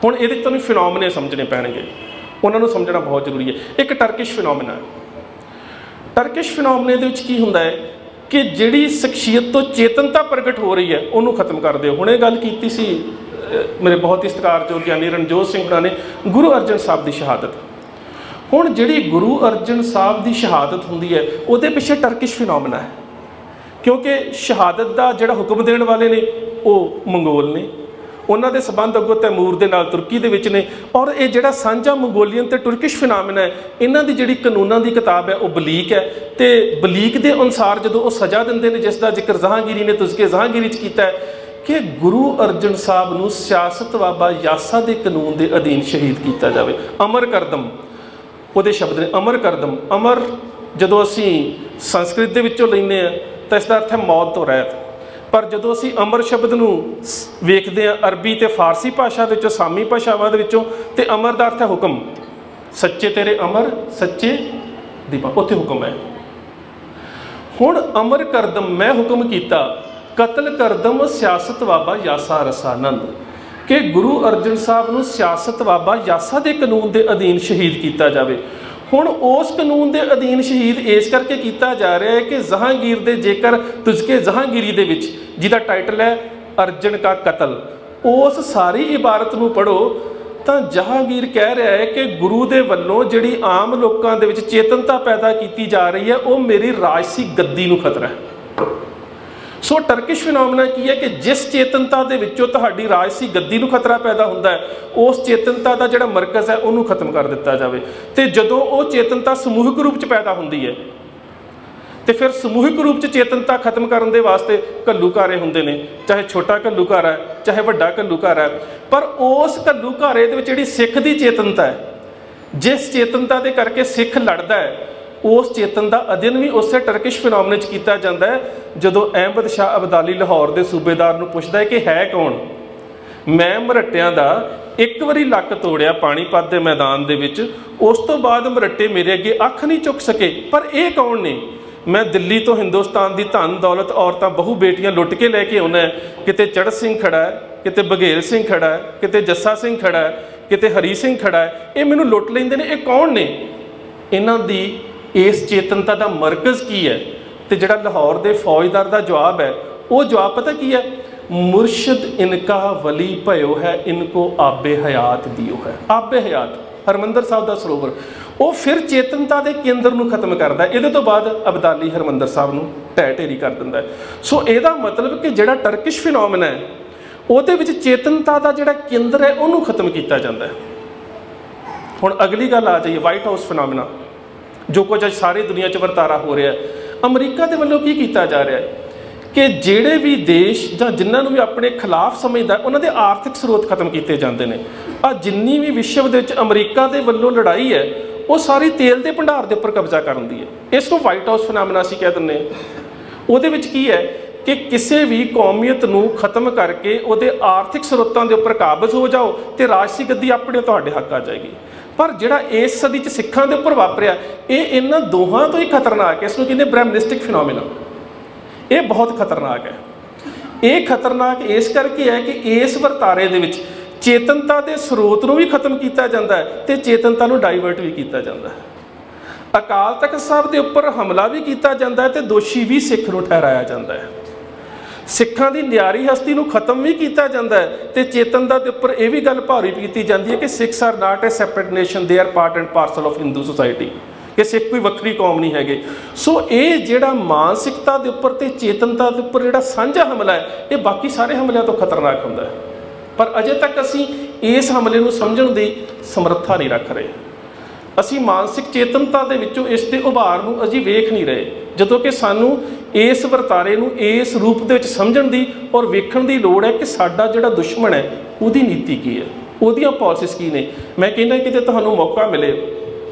हुण इहदे तुहानूं फिनोमिने समझने पैणगे, उन्होंने समझना बहुत जरूरी है। एक टर्किश फिनोमिना है। टर्किश फिनोमिने दे विच की हुंदा है कि जिहड़ी शख्सियत तो चेतनता प्रगट हो रही है उन्होंने खत्म कर दो। हुणे गल कीती सी मेरे बहुत ही सत्कारयोग ज्ञानी रणजोत सिंह हुणां ने गुरु अर्जन साहब की शहादत। हुण जिहड़ी गुरु अर्जन साहब की शहादत हुंदी है उहदे पिछे टर्किश फिनोमिना है, क्योंकि शहादत का जिहड़ा हुक्म देने वाले ने वो मंगोल ने, उन्हों के संबंध अगों तैमूर के नाल तुर्की दे विच ने। और ये जिहड़ा सांझा मंगोलियन ते टुर्किश फिनामिना है, इन्हां दी जिहड़ी कानूनां दी किताब है वो बलीक है। तो बलीक के अनुसार जो वो सज़ा दिंदे ने, जिसका जिक्र जहांगीरी ने तुज़के जहांगीरी च कीता है कि गुरु अर्जन साहब नूं सियासत बाबा यासा के कानून के अधीन शहीद किया जाए। अमर करदम वो शब्द ने, अमर करदम। अमर जो असी संस्कृत के विचों लैंदे आ तो इसका अर्थ है मौत तो रहत, पर जो असी अमर शब्द नूं वेखते हैं अरबी तो फारसी भाषा के सामी भाषावां दे विचों, ते अमर का अर्थ है हुक्म। सच्चे तेरे अमर सच्चे दीपा, उत्थे हुक्म है। हुण अमर करदम मैं हुक्म किया, कतल करदम सियासत बाबा यासा रसानंद, कि गुरु अर्जन साहब नूं सियासत बाबा यासा के कानून के अधीन शहीद किया जाए। हुण उस कानून के अधीन शहीद इस करके किया जा रहा है कि जहांगीर दे जेकर तुझके जहांगीरी दे विच जिहदा टाइटल है अर्जन का कतल, उस सारी इबारत नूं पढ़ो तो जहांगीर कह रहा है कि गुरु दे वल्लों जिहड़ी आम लोकां दे विच चेतनता पैदा की जा रही है वो मेरी राजसी गद्दी नूं खतरा है। सो टर्किश फिनोमिना की है कि जिस चेतनता के विचों तुहाडी राजसी गद्दी नूं खतरा पैदा हुंदा है, उस चेतनता का जिहड़ा मरकज़ है उन्होंने खत्म कर दिता जाए। तो जदों वो चेतनता समूहिक रूप च पैदा हुंदी है तो फिर समूहिक रूप च चेतनता खत्म करने के वास्ते घल्लूघारे हुंदे ने, चाहे छोटा घल्लूघारा है चाहे वड्डा घल्लूघारा है। पर उस घल्लूघारे दे विच जिहड़ी सिख की चेतनता है, जिस चेतनता के करके सिख लड़दा है, उस चेतन का अध्ययन भी उस टर्किश फिनोमिने किया जाता है। जदों अहमद शाह अब्दाली लाहौर के सूबेदार नूं पुछदा है कि है कौन, मैं मरट्टियां दा एक बारी लक तोड़िया पानीपत के मैदान दे विच, उस तो बाद मरट्टे मेरे अगे अख नहीं चुक सके, पर यह कौन ने, मैं दिल्ली तो हिंदुस्तान की धन दौलत औरतां बहु बेटियां लुट के लैके आउणा है, किते चढ़ सिंह खड़ा है, किते बघेल सिंह खड़ा है, किते जस्सा सिंह खड़ा है, किते हरी सिंह खड़ा है, ये मैनूं लुट लैंदे ने, ये कौन ने। इन्हां दी इस चेतनता का मरकज़ की है। तो जिहड़ा लाहौर के फौजदार का जवाब है, वो जवाब पता की है, मुर्शद इनका वली भयो है, इनको आबे हयात दियो है। आबे हयात हरमंदर साहब का सरोवर, वो फिर चेतनता के केंद्र नूं खत्म करता है। ये तो बाद अब्दाली हरमंदर साहब नूं ढह ढेरी कर दिंदा है। सो ਇਹਦਾ मतलब कि जिहड़ा टर्किश फिनोमिना है ਉਹਦੇ ਵਿੱਚ चेतनता का जिहड़ा केंद्र है ਉਹਨੂੰ खत्म किया जाता है। हुण अगली गल आ जाइए वाइट हाउस फिनोमिना, जो कुछ अज सारी दुनिया च वरतारा हो रहा है। अमरीका के वल्लों की किया जा रहा है कि जिहड़े भी देश जां जिन्होंने भी अपने खिलाफ समझदा उन्होंने आर्थिक स्रोत खत्म किए जाते हैं। आ जिन्नी भी विश्व दे विच अमरीका के वल्लों लड़ाई है वो सारी तेल के भंडार के उपर कब्जा करन दी है। इसको वाइट हाउस फिनोमिना असीं कह दिंदे हां। उहदे विच की है कि किसी भी कौमीयत नूं खत्म करके उहदे आर्थिक स्रोतों के उपर काबज हो जाओ तो राजसी गद्दी अपने तुहाडे हक आ जाएगी। पर जिहड़ा इस सदी च सिखां दे उपर वापरिया ये इन्हां दोहां तो ही खतरनाक है। इसनूं कहंदे ब्रह्मनिस्टिक फिनोमिना। ये बहुत खतरनाक है। ये खतरनाक इस करके है कि इस वरतारे दे विच चेतनता के स्रोत नूं भी खत्म किया जाता है तो चेतनता नूं डाइवर्ट भी किया जाता है। अकाल तख्त साहब के उपर हमला भी किया जाता है तो दोषी भी सिख नूं ठहराया जाता है। सिखां दी न्यारी हस्ती नूं खत्म भी किया जाता है तो चेतनता के उपर यह भी गल भारी की जाती है कि Sikhs are not a separate nation, they are part and parcel of Hindu society, कि सिख कोई वक्री कौम नहीं है। सो ये जिहड़ा मानसिकता के उपर तो चेतनता के उपर जिहड़ा साझा हमला है ये बाकी सारे हमलों तो खतरनाक हुंदा है। पर अजे तक असीं इस हमले नूं समझण दी समर्था नहीं रख रहे। असीं मानसिक चेतनता दे विचों इस दे उभार नूं अजीं वेख नहीं रहे, जदों कि सानूं इस वरतारे नूं इस रूप दे विच समझण दी और वेखण दी लोड़ है कि साडा जिहड़ा दुश्मन है उहदी नीति की है, उहदियां पॉलिसीज़ की ने। मैं कहना कि तुहानूं मौका मिले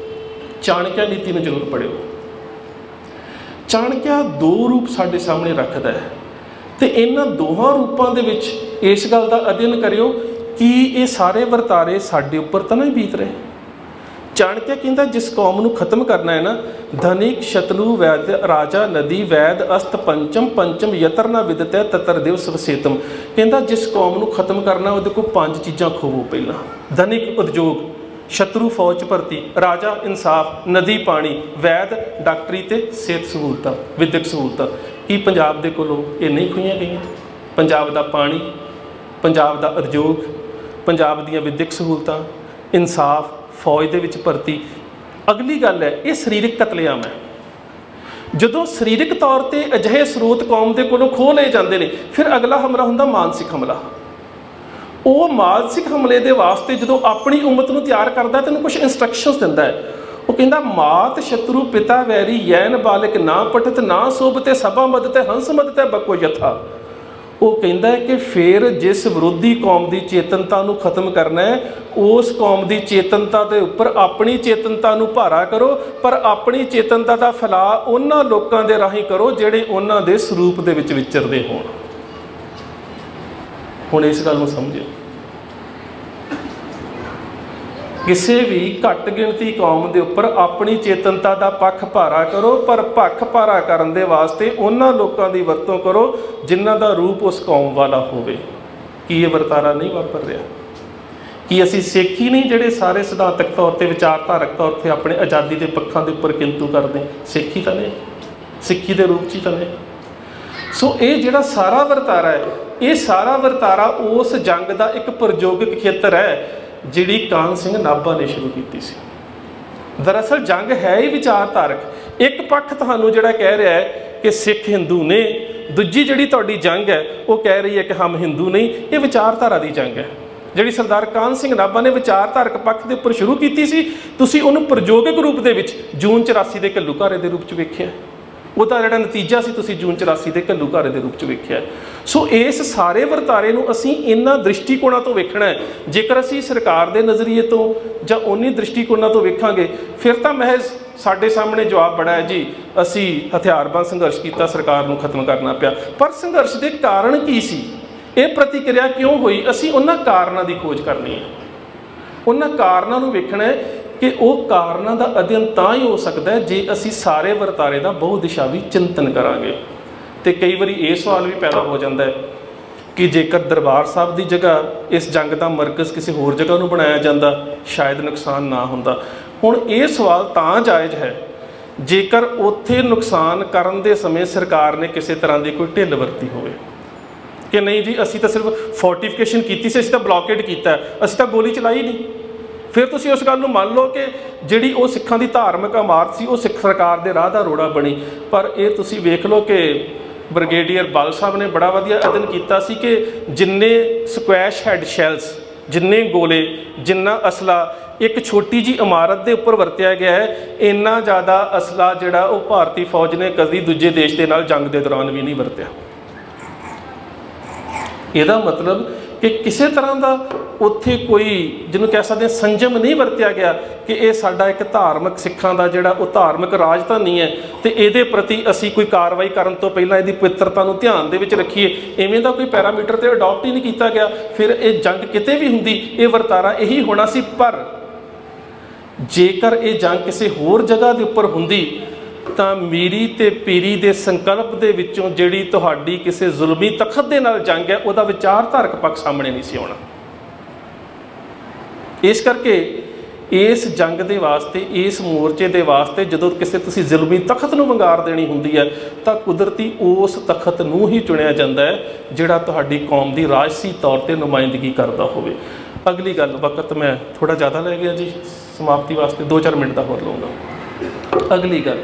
चाणक्य नीति में जरूर पढ़ियो। चाणक्य दो रूप साडे सामने रखता है तो इन्हां दोहां रूपां दे विच इस गल का अध्ययन करियो कि ये सारे वरतारे साडे उपर तो नहीं बीत रहे। ਚਾਣਕਿਆ ਕਹਿੰਦਾ ਜਿਸ ਕੌਮ ਨੂੰ ਖਤਮ ਕਰਨਾ ਹੈ ਨਾ, ਧਨਿਕ ਸ਼ਤਰੂ ਵੈਦ ਰਾਜਾ ਨਦੀ ਵੈਦ ਅਸਤ ਪੰਚਮ ਪੰਚਮ ਯਤਰ ਨਾ ਵਿਦਤੈ ਤਤਰ ਦਿਵਸ ਵਸੇਤਮ। ਕਹਿੰਦਾ ਜਿਸ ਕੌਮ ਨੂੰ ਖਤਮ ਕਰਨਾ ਉਹਦੇ ਕੋਲ 5 ਚੀਜ਼ਾਂ ਖੋਵੋ। ਪਹਿਲਾਂ ਧਨਿਕ ਉਦਯੋਗ, ਸ਼ਤਰੂ ਫੌਜ 'ਚ ਭਰਤੀ, ਰਾਜਾ ਇਨਸਾਫ, ਨਦੀ ਪਾਣੀ, ਵੈਦ ਡਾਕਟਰੀ ਅਤੇ ਸਿਹਤ ਸਹੂਲਤਾਂ, ਵਿਦਿਅਕ ਸਹੂਲਤਾਂ। ਕੀ ਪੰਜਾਬ ਦੇ ਕੋਲੋਂ ਇਹ ਨਹੀਂ ਖੋਈਆਂ ਗਈਆਂ? ਪੰਜਾਬ ਦਾ ਪਾਣੀ, ਪੰਜਾਬ ਦਾ ਉਦਯੋਗ, ਪੰਜਾਬ ਦੀਆਂ ਵਿਦਿਅਕ ਸਹੂਲਤਾਂ, ਇਨਸਾਫ, ਫੌਜ ਦੇ ਵਿੱਚ ਭਰਤੀ। ਅਗਲੀ ਗੱਲ ਹੈ, ਇਹ ਸਰੀਰਕ ਕਤਲੇਆਮ ਹੈ। ਜਦੋਂ ਸਰੀਰਕ ਤੌਰ 'ਤੇ ਅਜਿਹੇ ਸਰੋਤ ਕੌਮ ਦੇ ਕੋਲੋਂ ਖੋਹ ਲਏ ਜਾਂਦੇ ਨੇ, ਫਿਰ ਅਗਲਾ ਹਮਲਾ ਹੁੰਦਾ ਮਾਨਸਿਕ ਹਮਲਾ। ਉਹ ਮਾਨਸਿਕ ਹਮਲੇ ਦੇ ਵਾਸਤੇ ਜਦੋਂ ਆਪਣੀ ਉਮਤ ਨੂੰ ਤਿਆਰ ਕਰਦਾ ਤੈਨੂੰ ਕੁਝ ਇੰਸਟਰਕਸ਼ਨਸ ਦਿੰਦਾ ਹੈ। ਉਹ ਕਹਿੰਦਾ ਮਾਤ ਸ਼ਤਰੂ ਪਿਤਾ ਵੈਰੀ ਯੈਨ ਬਾਲਕ ਨਾ ਪਠਤ ਨਾ ਸੋਭ ਤੇ ਸਭਾ ਮਦ ਤੇ ਹੰਸ ਮਦ ਤੇ ਬਕੋ ਯਥਾ। ਉਹ ਕਹਿੰਦਾ ਹੈ ਕਿ ਫਿਰ ਜਿਸ ਵਿਰੋਧੀ ਕੌਮ ਦੀ ਚੇਤਨਤਾ ਨੂੰ ਖਤਮ ਕਰਨਾ ਹੈ, ਉਸ ਕੌਮ ਦੀ ਚੇਤਨਤਾ ਦੇ ਉੱਪਰ ਆਪਣੀ ਚੇਤਨਤਾ ਨੂੰ ਭਾਰਾ ਕਰੋ, ਪਰ ਆਪਣੀ ਚੇਤਨਤਾ ਦਾ ਫੈਲਾਅ ਉਹਨਾਂ ਲੋਕਾਂ ਦੇ ਰਾਹੀਂ ਕਰੋ ਜਿਹੜੇ ਉਹਨਾਂ ਦੇ ਸਰੂਪ ਦੇ ਵਿੱਚ ਵਿਚਰਦੇ ਹੋਣ। ਹੁਣ ਇਸ ਗੱਲ ਨੂੰ ਸਮਝਿਓ, ਕਿਸੇ ਵੀ ਘੱਟ ਗਿਣਤੀ ਕੌਮ ਦੇ ਉੱਪਰ ਆਪਣੀ ਚੇਤਨਤਾ ਦਾ ਪੱਖ ਭਾਰਾ ਕਰੋ, ਪਰ ਪੱਖ ਭਾਰਾ ਕਰਨ ਦੇ ਵਾਸਤੇ ਉਹਨਾਂ ਲੋਕਾਂ ਦੀ ਵਰਤੋਂ ਕਰੋ ਜਿਨ੍ਹਾਂ ਦਾ ਰੂਪ ਉਸ ਕੌਮ ਵਾਲਾ ਹੋਵੇ। ਕੀ ਇਹ ਵਰਤਾਰਾ ਨਹੀਂ ਵਾਪਰ ਰਿਹਾ? ਕੀ ਅਸੀਂ ਸਿੱਖ ਹੀ ਨਹੀਂ ਜਿਹੜੇ ਸਾਰੇ ਸਿਧਾਂਤਕ ਤੌਰ 'ਤੇ ਵਿਚਾਰਧਾਰਕ ਤੌਰ 'ਤੇ ਆਪਣੇ ਆਜ਼ਾਦੀ ਦੇ ਪੱਖਾਂ ਦੇ ਉੱਪਰ ਕਿੰਤੂ ਕਰਦੇ? ਸਿੱਖ ਹੀ ਤਾਂ ਨੇ, ਸਿੱਖੀ ਦੇ ਰੂਪ 'ਚ ਹੀ ਤਾਂ ਨੇ। ਸੋ ਇਹ ਜਿਹੜਾ ਸਾਰਾ ਵਰਤਾਰਾ ਹੈ, ਇਹ ਸਾਰਾ ਵਰਤਾਰਾ ਉਸ ਜੰਗ ਦਾ ਇੱਕ ਪ੍ਰਯੋਗਿਕ ਖੇਤਰ ਹੈ ਜਿਹੜੀ ਕਾਹਨ ਸਿੰਘ ਨਾਭਾ ਨੇ ਸ਼ੁਰੂ ਕੀਤੀ ਸੀ। ਦਰਅਸਲ ਜੰਗ ਹੈ ਹੀ ਵਿਚਾਰਧਾਰਕ। ਇੱਕ ਪੱਖ ਤੁਹਾਨੂੰ ਜਿਹੜਾ ਕਹਿ ਰਿਹਾ ਹੈ ਕਿ ਸਿੱਖ ਹਿੰਦੂ ਨੇ, ਦੂਜੀ ਜਿਹੜੀ ਤੁਹਾਡੀ ਜੰਗ ਹੈ ਉਹ ਕਹਿ ਰਹੀ ਹੈ ਕਿ ਹਮ ਹਿੰਦੂ ਨਹੀਂ। ਇਹ ਵਿਚਾਰਧਾਰਾ ਦੀ ਜੰਗ ਹੈ ਜਿਹੜੀ ਸਰਦਾਰ ਕਾਹਨ ਸਿੰਘ ਨਾਭਾ ਨੇ ਵਿਚਾਰਧਾਰਕ ਪੱਖ ਦੇ ਉੱਪਰ ਸ਼ੁਰੂ ਕੀਤੀ ਸੀ। ਤੁਸੀਂ ਉਹਨੂੰ ਪ੍ਰਯੋਗਿਕ ਰੂਪ ਦੇ ਵਿੱਚ ਜੂਨ 84 ਦੇ ਘੱਲੂਘਾਰੇ ਦੇ ਰੂਪ 'ਚ ਵੇਖਿਆ। ਉਹਦਾ ਜਿਹੜਾ ਨਤੀਜਾ ਸੀ ਤੁਸੀਂ ਜੂਨ 84 ਦੇ ਘੱਲੂਘਾਰੇ ਦੇ ਰੂਪ 'ਚ ਵੇਖਿਆ। ਸੋ ਇਸ ਸਾਰੇ ਵਰਤਾਰੇ ਨੂੰ ਅਸੀਂ ਇਹਨਾਂ ਦ੍ਰਿਸ਼ਟੀਕੋਣਾਂ ਤੋਂ ਵੇਖਣਾ ਹੈ। ਜੇਕਰ ਅਸੀਂ ਸਰਕਾਰ ਦੇ ਨਜ਼ਰੀਏ ਤੋਂ ਜਾਂ ਉਨੀ ਦ੍ਰਿਸ਼ਟੀਕੋਣਾਂ ਤੋਂ ਵੇਖਾਂਗੇ ਫਿਰ ਤਾਂ ਮਹਿਜ਼ ਸਾਡੇ ਸਾਹਮਣੇ ਜਵਾਬ ਬੜਾ ਹੈ ਜੀ ਅਸੀਂ ਹਥਿਆਰਬੰਦ ਸੰਘਰਸ਼ ਕੀਤਾ, ਸਰਕਾਰ ਨੂੰ ਖਤਮ ਕਰਨਾ ਪਿਆ। ਪਰ ਸੰਘਰਸ਼ ਦੇ ਕਾਰਨ ਕੀ ਸੀ? ਇਹ ਪ੍ਰਤੀਕਿਰਿਆ ਕਿਉਂ ਹੋਈ? ਅਸੀਂ ਉਹਨਾਂ ਕਾਰਨਾਂ ਦੀ ਖੋਜ ਕਰਨੀ ਹੈ। ਉਹਨਾਂ ਕਾਰਨਾਂ ਨੂੰ ਵੇਖਣਾ ਹੈ ਕਿ ਉਹ ਕਾਰਨਾਂ ਦਾ ਅਧਿਐਨ ਤਾਂ ਹੀ ਹੋ ਸਕਦਾ ਹੈ ਜੇ ਅਸੀਂ ਸਾਰੇ ਵਰਤਾਰੇ ਦਾ ਬਹੁ-ਦਿਸ਼ਾਵੀ ਚਿੰਤਨ ਕਰਾਂਗੇ। ਅਤੇ ਕਈ ਵਾਰੀ ਇਹ ਸਵਾਲ ਵੀ ਪੈਦਾ ਹੋ ਜਾਂਦਾ ਹੈ ਕਿ ਜੇਕਰ ਦਰਬਾਰ ਸਾਹਿਬ ਦੀ ਜਗ੍ਹਾ ਇਸ ਜੰਗ ਦਾ ਮਰਕਜ਼ ਕਿਸੇ ਹੋਰ ਜਗ੍ਹਾ ਨੂੰ ਬਣਾਇਆ ਜਾਂਦਾ ਸ਼ਾਇਦ ਨੁਕਸਾਨ ਨਾ ਹੁੰਦਾ। ਹੁਣ ਇਹ ਸਵਾਲ ਤਾਂ ਜਾਇਜ਼ ਹੈ ਜੇਕਰ ਉੱਥੇ ਨੁਕਸਾਨ ਕਰਨ ਦੇ ਸਮੇਂ ਸਰਕਾਰ ਨੇ ਕਿਸੇ ਤਰ੍ਹਾਂ ਦੀ ਕੋਈ ਢਿੱਲ ਵਰਤੀ ਹੋਵੇ ਕਿ ਨਹੀਂ ਜੀ ਅਸੀਂ ਤਾਂ ਸਿਰਫ ਫੋਰਟੀਫਿਕੇਸ਼ਨ ਕੀਤੀ ਸੀ, ਅਸੀਂ ਤਾਂ ਬਲੌਕੇਡ ਕੀਤਾ, ਅਸੀਂ ਤਾਂ ਗੋਲੀ ਚਲਾਈ ਨਹੀਂ। ਫਿਰ ਤੁਸੀਂ ਉਸ ਗੱਲ ਨੂੰ ਮੰਨ ਲਓ ਕਿ ਜਿਹੜੀ ਉਹ ਸਿੱਖਾਂ ਦੀ ਧਾਰਮਿਕ ਇਮਾਰਤ ਸੀ ਉਹ ਸਿੱਖ ਸਰਕਾਰ ਦੇ ਰਾਹ ਦਾ ਰੋੜਾ ਬਣੀ। ਪਰ ਇਹ ਤੁਸੀਂ ਵੇਖ ਲਓ ਕਿ ਬ੍ਰਿਗੇਡੀਅਰ ਬਲ ਸਾਹਿਬ ਨੇ ਬੜਾ ਵਧੀਆ ਅਧਿਐਨ ਕੀਤਾ ਸੀ ਕਿ ਜਿੰਨੇ ਸਕੁਐਸ਼ ਹੈਡ ਸ਼ੈਲਸ, ਜਿੰਨੇ ਗੋਲੇ, ਜਿੰਨਾ ਅਸਲਾ ਇੱਕ ਛੋਟੀ ਜਿਹੀ ਇਮਾਰਤ ਦੇ ਉੱਪਰ ਵਰਤਿਆ ਗਿਆ ਹੈ, ਇੰਨਾ ਜ਼ਿਆਦਾ ਅਸਲਾ ਜਿਹੜਾ ਉਹ ਭਾਰਤੀ ਫੌਜ ਨੇ ਕਦੀ ਦੂਜੇ ਦੇਸ਼ ਦੇ ਨਾਲ ਜੰਗ ਦੇ ਦੌਰਾਨ ਵੀ ਨਹੀਂ ਵਰਤਿਆ। ਇਹਦਾ ਮਤਲਬ ਕਿ ਕਿਸੇ ਤਰ੍ਹਾਂ ਦਾ ਉੱਥੇ ਕੋਈ ਜਿਹਨੂੰ ਕਹਿ ਸਕਦੇ ਸੰਜਮ ਨਹੀਂ ਵਰਤਿਆ ਗਿਆ ਕਿ ਇਹ ਸਾਡਾ ਇੱਕ ਧਾਰਮਿਕ ਸਿੱਖਾਂ ਦਾ ਜਿਹੜਾ ਉਹ ਧਾਰਮਿਕ ਰਾਜਧਾਨੀ ਹੈ ਅਤੇ ਇਹਦੇ ਪ੍ਰਤੀ ਅਸੀਂ ਕੋਈ ਕਾਰਵਾਈ ਕਰਨ ਤੋਂ ਪਹਿਲਾਂ ਇਹਦੀ ਪਵਿੱਤਰਤਾ ਨੂੰ ਧਿਆਨ ਦੇ ਵਿੱਚ ਰੱਖੀਏ। ਇਵੇਂ ਦਾ ਕੋਈ ਪੈਰਾਮੀਟਰ ਤੇ ਅਡਾਪਟ ਹੀ ਨਹੀਂ ਕੀਤਾ ਗਿਆ। ਫਿਰ ਇਹ ਜੰਗ ਕਿਤੇ ਵੀ ਹੁੰਦੀ ਇਹ ਵਰਤਾਰਾ ਇਹੀ ਹੋਣਾ ਸੀ। ਪਰ ਜੇਕਰ ਇਹ ਜੰਗ ਕਿਸੇ ਹੋਰ ਜਗ੍ਹਾ ਦੇ ਉੱਪਰ ਹੁੰਦੀ ਤਾਂ ਮੀਰੀ ਤੇ ਪੀਰੀ ਦੇ ਸੰਕਲਪ ਦੇ ਵਿੱਚੋਂ ਜਿਹੜੀ ਤੁਹਾਡੀ ਕਿਸੇ ਜ਼ੁਲਮੀ ਤਖਤ ਦੇ ਨਾਲ ਜੰਗ ਹੈ ਉਹਦਾ ਵਿਚਾਰਧਾਰਕ ਪੱਖ ਸਾਹਮਣੇ ਨਹੀਂ ਸੀ ਆਉਣਾ। ਇਸ ਕਰਕੇ ਇਸ ਜੰਗ ਦੇ ਵਾਸਤੇ, ਇਸ ਮੋਰਚੇ ਦੇ ਵਾਸਤੇ ਜਦੋਂ ਕਿਸੇ ਤੁਸੀਂ ਜ਼ੁਲਮੀ ਤਖਤ ਨੂੰ ਵੰਗਾਰ ਦੇਣੀ ਹੁੰਦੀ ਹੈ ਤਾਂ ਕੁਦਰਤੀ ਉਸ ਤਖਤ ਨੂੰ ਹੀ ਚੁਣਿਆ ਜਾਂਦਾ ਹੈ ਜਿਹੜਾ ਤੁਹਾਡੀ ਕੌਮ ਦੀ ਰਾਜਸੀ ਤੌਰ 'ਤੇ ਨੁਮਾਇੰਦਗੀ ਕਰਦਾ ਹੋਵੇ। ਅਗਲੀ ਗੱਲ, ਵਕਤ ਮੈਂ ਥੋੜ੍ਹਾ ਜ਼ਿਆਦਾ ਲੈ ਗਿਆ ਜੀ, ਸਮਾਪਤੀ ਵਾਸਤੇ 2-4 ਮਿੰਟ ਦਾ ਹੋਰ ਲਊਂਗਾ। ਅਗਲੀ ਗੱਲ,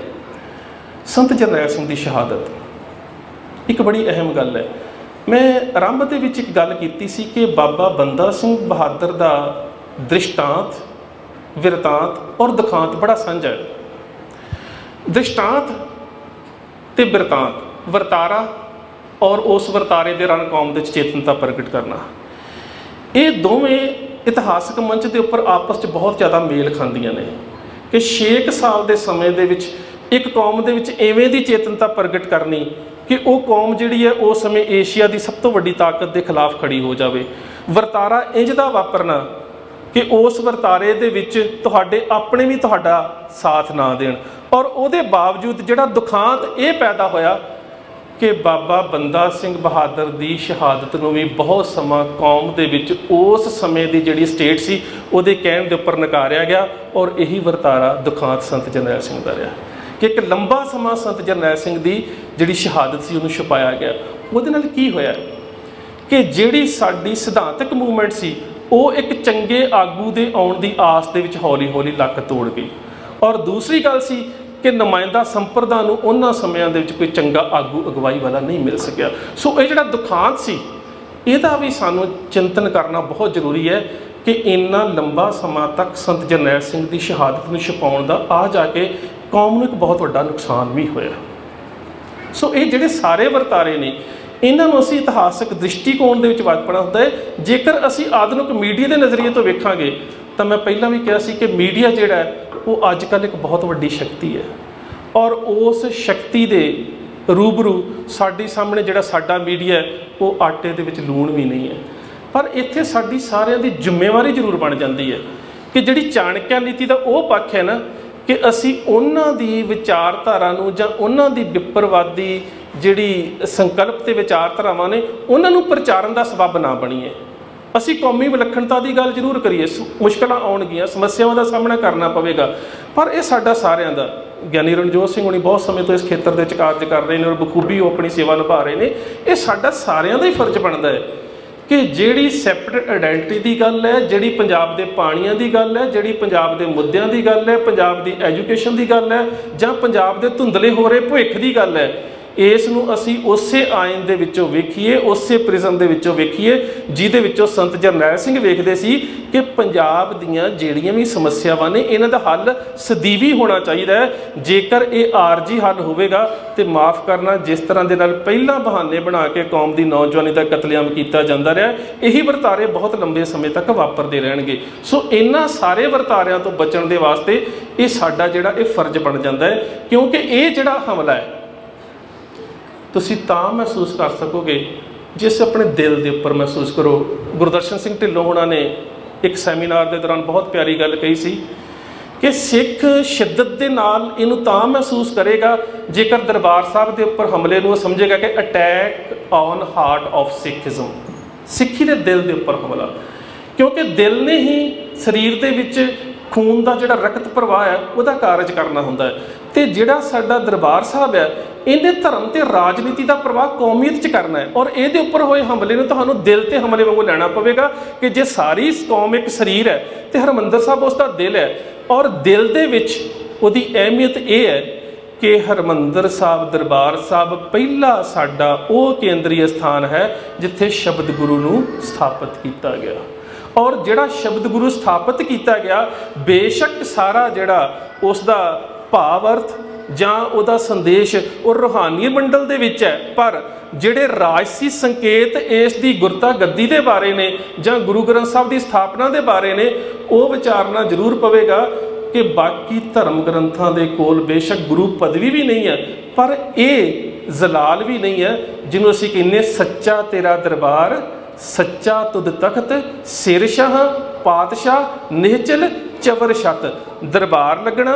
ਸੰਤ ਜਰਨੈਲ ਸਿੰਘ ਦੀ ਸ਼ਹਾਦਤ ਇੱਕ ਬੜੀ ਅਹਿਮ ਗੱਲ ਹੈ। ਮੈਂ ਆਰੰਭ ਦੇ ਵਿੱਚ ਇੱਕ ਗੱਲ ਕੀਤੀ ਸੀ ਕਿ ਬਾਬਾ ਬੰਦਾ ਸਿੰਘ ਬਹਾਦਰ ਦਾ ਦ੍ਰਿਸ਼ਟਾਂਤ, ਬਿਰਤਾਂਤ ਔਰ ਦਿਖਾਂਤ ਬੜਾ ਸਾਂਝਾ ਹੈ। ਦ੍ਰਿਸ਼ਟਾਂਤ ਅਤੇ ਬਿਰਤਾਂਤ, ਵਰਤਾਰਾ ਔਰ ਉਸ ਵਰਤਾਰੇ ਦੇ ਰਨ ਕੌਮ ਦੇ ਵਿੱਚ ਚੇਤਨਤਾ ਪ੍ਰਗਟ ਕਰਨਾ, ਇਹ ਦੋਵੇਂ ਇਤਿਹਾਸਕ ਮੰਚ ਦੇ ਉੱਪਰ ਆਪਸ 'ਚ ਬਹੁਤ ਜ਼ਿਆਦਾ ਮੇਲ ਖਾਂਦੀਆਂ ਨੇ ਕਿ 6 ਸਾਲ ਦੇ ਸਮੇਂ ਦੇ ਵਿੱਚ ਇੱਕ ਕੌਮ ਦੇ ਵਿੱਚ ਐਵੇਂ ਦੀ ਚੇਤਨਤਾ ਪ੍ਰਗਟ ਕਰਨੀ ਕਿ ਉਹ ਕੌਮ ਜਿਹੜੀ ਹੈ ਉਸ ਸਮੇਂ ਏਸ਼ੀਆ ਦੀ ਸਭ ਤੋਂ ਵੱਡੀ ਤਾਕਤ ਦੇ ਖਿਲਾਫ ਖੜੀ ਹੋ ਜਾਵੇ। ਵਰਤਾਰਾ ਇੰਝ ਦਾ ਵਾਪਰਨਾ कि उस वरतारे दे विच तुहाडे अपने भी तुहाडा साथ ना देण। और उहदे बावजूद जिहड़ा दुखांत ये पैदा होया कि बाबा बंदा सिंह बहादुर की शहादत नूं भी बहुत समा कौम दे विच उस समय की जिहड़ी स्टेट सी उहदे कहण दे उपर नकारिया गया। और यही वरतारा दुखांत संत जरनैल सिंह दा रहा कि एक लंबा समा संत जरनैल सिंह की जिहड़ी शहादत सी उहनूं छुपाया गया। उहदे नाल की होया कि जिहड़ी साडी सिद्धांतक मूवमेंट सी वो एक चंगे आगू दे आउण दी आस दे विच हौली हौली लक तोड़ गई। और दूसरी गल सी कि नुमाइंदा संप्रदा नूं उन्हां समयां दे विच कोई चंगा आगू अगवाई वाला नहीं मिल सकिया। सो ये जिहड़ा दुखांत सी इहदा भी सानूं चिंतन करना बहुत जरूरी है कि इन्ना लंबा समा तक संत जरनैल सिंह की शहादत नूं छुपाउण दा आ जाके कौम नूं एक बहुत वड्डा नुकसान भी होया। सो ये जिहड़े सारे वरतारे ने इन्हां नूं असीं इतिहासक दृष्टिकोण दे विच वरतना हुंदा है। जेकर असीं आधुनिक मीडिया के नज़रिए तो वेखांगे तो मैं पहला भी कहा सी कि मीडिया जिहड़ा है वो अजकल एक बहुत वड्डी शक्ति है। और उस शक्ति दे रूबरू साडे सामने जिहड़ा साडा मीडिया है वो आटे दे विच लूण भी नहीं है। पर इत्थे साडी सारिਆਂ दी जिम्मेवारी जरूर बन जाती है कि जिहड़ी चाणक्य नीति का वो पक्ष है ना कि असी उन्हां दी विचारधारा नूं जां उन्हां दी विपरवादी जिहड़ी संकल्प ते विचारधारावां ने उन्हां नूं प्रचारण का सबब ना बणीए। असी कौमी विलक्षणता की गल जरूर करिए, मुश्किल आउणगियां, समस्यावां का सामना करना पवेगा, पर यह साडा सारिਆਂ दा ਗਿਆਨੀ ਰਣਜੋਤ ਸਿੰਘ हुणी बहुत समय तो इस खेत्र ਦੇ कार्य कर रहे हैं और बखूबी वो अपनी सेवा निभा रहे हैं। ये साडा सारिਆਂ ਦਾ ही फर्ज बनता है कि जिहड़ी सैपरेट आइडेंटिटी की गल है, जिहड़ी पंजाब के पाणियां की गल है, जिहड़ी पंजाब के मुद्दों की गल है, पंजाब की एजुकेशन की गल है, जां पंजाब के धुंधले हो रहे भविख की गल है, इस नूं असीं उसे आयन दे विचों वेखीए, उसे प्रिज्म दे विचों वेखीए जिहदे विचों संत जरनैल सिंह वेखदे सी कि पंजाब दीयां जिहड़ियां भी समस्यावां ने इन्हां दा हल सदीवी होना चाहिए है। जेकर ये आरजी हल होवेगा तो माफ़ करना जिस तरह के नाल पहला बहाने बना के कौम की नौजवानी का कतलेआम किया जाता रहा, यही वरतारे बहुत लंबे समय तक वापरते रहणगे। सो इन्हां सारे वरतारियां तो बचण दे वास्ते ये साडा जिहड़ा ये फर्ज बन जाता है, क्योंकि ये जिहड़ा हमला है तुसीं तां महसूस कर सकोगे जिस अपने दिल के उपर महसूस करो। गुरदर्शन सिंह ढिल्लों होना ने एक सैमीनार के दौरान बहुत प्यारी गल कही सी कि सिख शिद्दत के नाल इनू तां महसूस करेगा जेकर दरबार साहब के उपर हमले नूं समझेगा कि attack on heart of Sikhism, सिखी के दिल के उपर हमला, क्योंकि दिल ने ही शरीर के विच खून का जिहड़ा रक्त प्रवाह है वह कारज करना हुंदा है। तो जिहड़ा साडा दरबार साहब है इन्हें धर्म ते राजनीति का प्रवाह कौमीयत च करना है। और ये उपर होए हमले ने तुहानूं दिल ते हमले वांगू लैना पवेगा कि जे सारी कौम एक शरीर है तो हरमंदर साहब उसका दिल है। और दिल दे विच उहदी अहमियत ये है कि हरमंदर साहब दरबार साहब पहला साडा वो केंद्रीय स्थान है जिथे शब्द गुरु नूं स्थापित किया गया। और जिहड़ा शब्द गुरु स्थापित किया गया बेशक सारा जिहड़ा उसका भाव अर्थ जां उहदा संदेश और रूहानी मंडल दे विच है, पर जिहड़े राजसी संकेत इस दी गुरता गद्दी दे बारे ने जां गुरु ग्रंथ साहब की स्थापना के बारे ने वो विचारना जरूर पवेगा कि बाकी धर्म ग्रंथां दे कोल बेशक गुरु पदवी भी नहीं है, पर ये जलाल भी नहीं है जिन्हों असीं कहने सच्चा तेरा दरबार, सच्चा तुद तख्त, सिरशाह पातशाह निहचल चवर छत। दरबार लगना,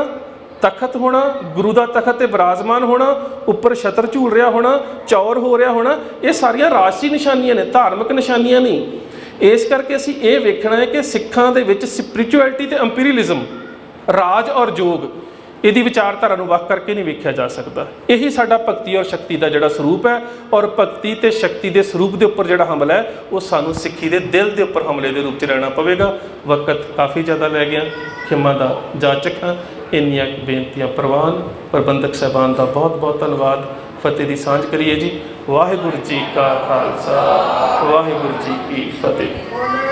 तखत होना, गुरु का तखत ते विराजमान होना, उपर छतर झूल रहा होना, चौर हो रहा होना, ये सारिया राजसी निशानियां ने, धार्मिक निशानियां नहीं। इस करके असीं ये वेखना है कि सिखां दे विच स्पिरिचुअलिटी ते अंपीरियलिज्म, राज और जोग, यदि विचारधारा नूं वख करके नहीं वेख्या जा सकता। यही साडा भगती और शक्ति का जिहड़ा स्वरूप है। और भगती ते शक्ति के स्वरूप के उपर जिहड़ा हमला है वो सानूं सिੱਖੀ दे दिल के उपर हमले के रूप च रहना पवेगा। वक्त काफ़ी ज़्यादा लै गया, खिमा दा जाचक हाँ। इन्नियां बेनतियां प्रवान प्रबंधक साहबान का बहुत बहुत धन्यवाद। फतेह की सांझ करिए जी। वाहिगुरू जी का खालसा, वाहिगुरू जी की फतेह।